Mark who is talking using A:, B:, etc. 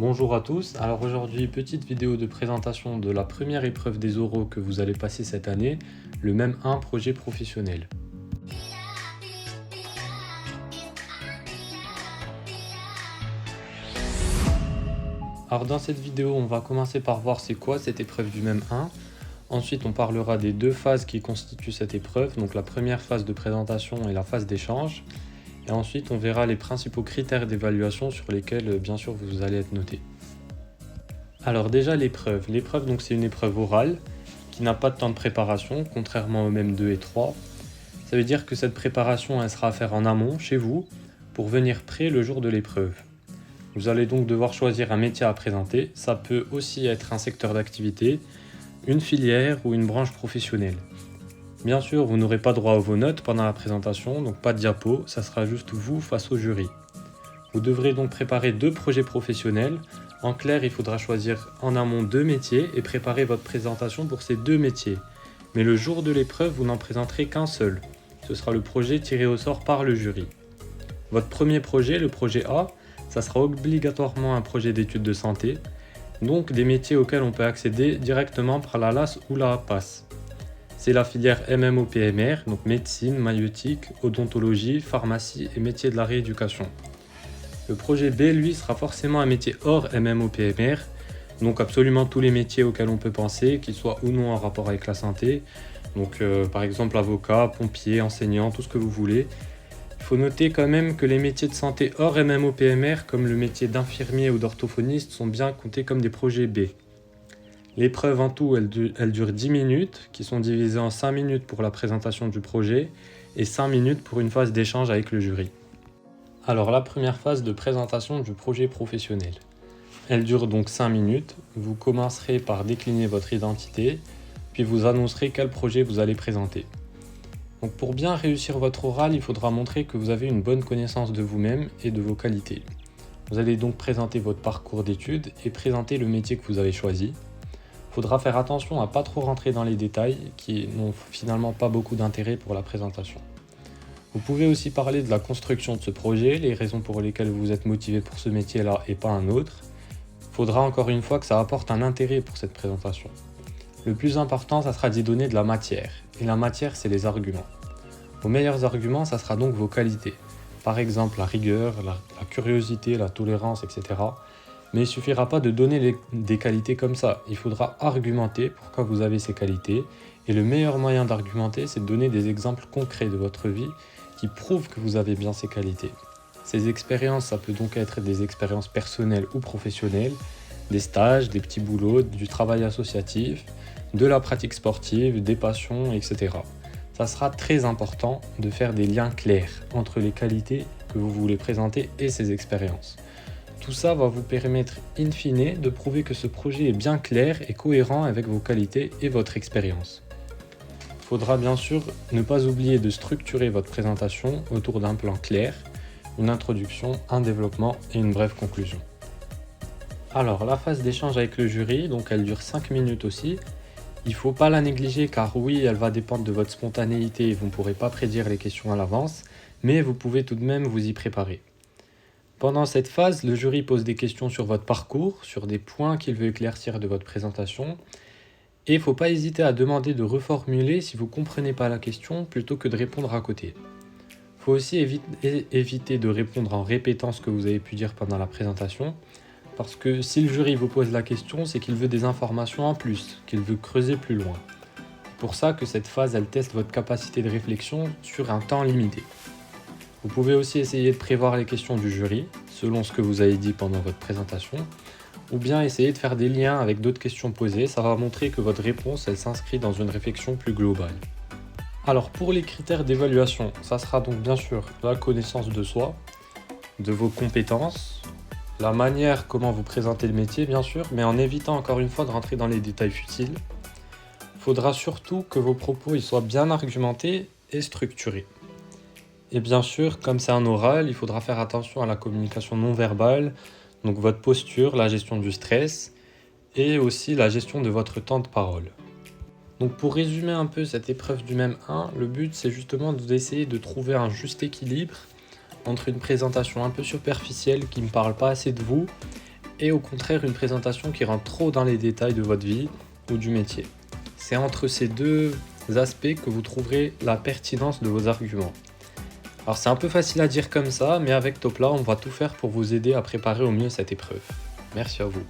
A: Bonjour à tous, alors aujourd'hui petite vidéo de présentation de la première épreuve des oraux que vous allez passer cette année, le MEM 1 projet professionnel. Alors dans cette vidéo on va commencer par voir c'est quoi cette épreuve du MEM 1. Ensuite on parlera des deux phases qui constituent cette épreuve, donc la première phase de présentation et la phase d'échange. Et ensuite on verra les principaux critères d'évaluation sur lesquels bien sûr vous allez être noté. Alors déjà l'épreuve. L'épreuve donc c'est une épreuve orale qui n'a pas de temps de préparation, contrairement au MEM 2 et 3. Ça veut dire que cette préparation elle sera à faire en amont, chez vous, pour venir prêt le jour de l'épreuve. Vous allez donc devoir choisir un métier à présenter. Ça peut aussi être un secteur d'activité, une filière ou une branche professionnelle. Bien sûr, vous n'aurez pas droit à vos notes pendant la présentation, donc pas de diapo, ça sera juste vous face au jury. Vous devrez donc préparer 2 projets professionnels. En clair, il faudra choisir en amont 2 métiers et préparer votre présentation pour ces 2 métiers. Mais le jour de l'épreuve, vous n'en présenterez qu'un seul. Ce sera le projet tiré au sort par le jury. Votre premier projet, le projet A, ça sera obligatoirement un projet d'études de santé, donc des métiers auxquels on peut accéder directement par la LAS ou la PASS. C'est la filière MMO-PMR, donc médecine, maïeutique, odontologie, pharmacie et métiers de la rééducation. Le projet B, lui, sera forcément un métier hors MMO-PMR, donc absolument tous les métiers auxquels on peut penser, qu'ils soient ou non en rapport avec la santé, donc par exemple avocat, pompier, enseignant, tout ce que vous voulez. Il faut noter quand même que les métiers de santé hors MMO-PMR, comme le métier d'infirmier ou d'orthophoniste, sont bien comptés comme des projets B. L'épreuve en tout, elle dure 10 minutes, qui sont divisées en 5 minutes pour la présentation du projet et 5 minutes pour une phase d'échange avec le jury. Alors la première phase de présentation du projet professionnel. Elle dure donc 5 minutes. Vous commencerez par décliner votre identité, puis vous annoncerez quel projet vous allez présenter. Donc pour bien réussir votre oral, il faudra montrer que vous avez une bonne connaissance de vous-même et de vos qualités. Vous allez donc présenter votre parcours d'études et présenter le métier que vous avez choisi. Il faudra faire attention à ne pas trop rentrer dans les détails qui n'ont finalement pas beaucoup d'intérêt pour la présentation. Vous pouvez aussi parler de la construction de ce projet, les raisons pour lesquelles vous êtes motivé pour ce métier-là et pas un autre. Il faudra encore une fois que ça apporte un intérêt pour cette présentation. Le plus important, ça sera d'y donner de la matière. Et la matière, c'est les arguments. Vos meilleurs arguments, ça sera donc vos qualités. Par exemple, la rigueur, la curiosité, la tolérance, etc. Mais il ne suffira pas de donner des qualités comme ça. Il faudra argumenter pourquoi vous avez ces qualités. Et le meilleur moyen d'argumenter, c'est de donner des exemples concrets de votre vie qui prouvent que vous avez bien ces qualités. Ces expériences, ça peut donc être des expériences personnelles ou professionnelles, des stages, des petits boulots, du travail associatif, de la pratique sportive, des passions, etc. Ça sera très important de faire des liens clairs entre les qualités que vous voulez présenter et ces expériences. Tout ça va vous permettre, in fine, de prouver que ce projet est bien clair et cohérent avec vos qualités et votre expérience. Il faudra bien sûr ne pas oublier de structurer votre présentation autour d'un plan clair, une introduction, un développement et une brève conclusion. Alors la phase d'échange avec le jury, donc elle dure 5 minutes aussi. Il ne faut pas la négliger car oui, elle va dépendre de votre spontanéité et vous ne pourrez pas prédire les questions à l'avance, mais vous pouvez tout de même vous y préparer. Pendant cette phase, le jury pose des questions sur votre parcours, sur des points qu'il veut éclaircir de votre présentation. Et il ne faut pas hésiter à demander de reformuler si vous ne comprenez pas la question plutôt que de répondre à côté. Il faut aussi éviter de répondre en répétant ce que vous avez pu dire pendant la présentation, parce que si le jury vous pose la question, c'est qu'il veut des informations en plus, qu'il veut creuser plus loin. C'est pour ça que cette phase, elle teste votre capacité de réflexion sur un temps limité. Vous pouvez aussi essayer de prévoir les questions du jury, selon ce que vous avez dit pendant votre présentation, ou bien essayer de faire des liens avec d'autres questions posées, ça va montrer que votre réponse, elle s'inscrit dans une réflexion plus globale. Alors pour les critères d'évaluation, ça sera donc bien sûr la connaissance de soi, de vos compétences, la manière comment vous présentez le métier bien sûr, mais en évitant encore une fois de rentrer dans les détails futiles. Il faudra surtout que vos propos ils soient bien argumentés et structurés. Et bien sûr, comme c'est un oral, il faudra faire attention à la communication non verbale, donc votre posture, la gestion du stress et aussi la gestion de votre temps de parole. Donc pour résumer un peu cette épreuve du MEM 1, le but c'est justement d'essayer de trouver un juste équilibre entre une présentation un peu superficielle qui ne parle pas assez de vous et au contraire une présentation qui rentre trop dans les détails de votre vie ou du métier. C'est entre ces deux aspects que vous trouverez la pertinence de vos arguments. Alors c'est un peu facile à dire comme ça, mais avec Topla, on va tout faire pour vous aider à préparer au mieux cette épreuve. Merci à vous.